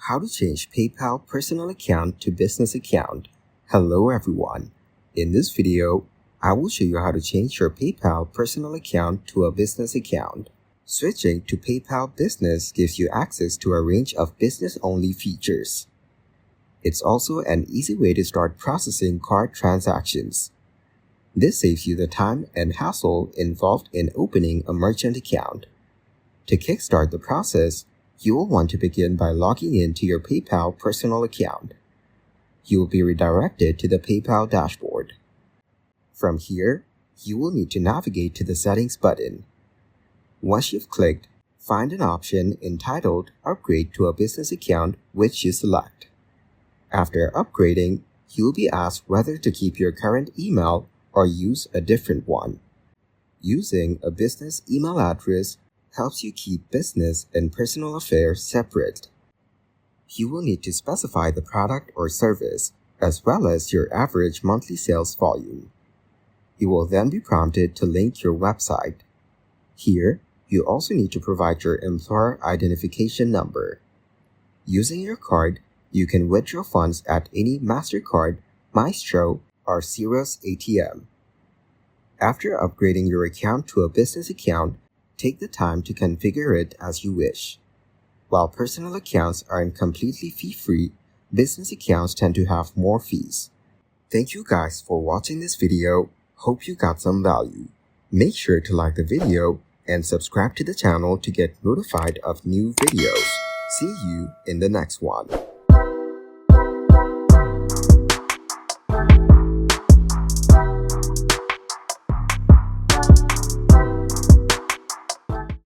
How to change PayPal personal account to business account. Hello everyone. In this video, I will show you how to change your PayPal personal account to a business account. Switching to PayPal Business gives you access to a range of business-only features. It's also an easy way to start processing card transactions. This saves you the time and hassle involved in opening a merchant account. To kickstart the process, you will want to begin by logging into your PayPal personal account. You will be redirected to the PayPal dashboard. From here, you will need to navigate to the Settings button. Once you've clicked, find an option entitled Upgrade to a Business Account which you select. After upgrading, you will be asked whether to keep your current email or use a different one. Using a business email address helps you keep business and personal affairs separate. You will need to specify the product or service, as well as your average monthly sales volume. You will then be prompted to link your website. Here, you also need to provide your employer identification number. Using your card, you can withdraw funds at any MasterCard, Maestro, or Cirrus ATM. After upgrading your account to a business account, take the time to configure it as you wish. While personal accounts are completely fee-free, business accounts tend to have more fees. Thank you guys for watching this video. Hope you got some value. Make sure to like the video and subscribe to the channel to get notified of new videos. See you in the next one.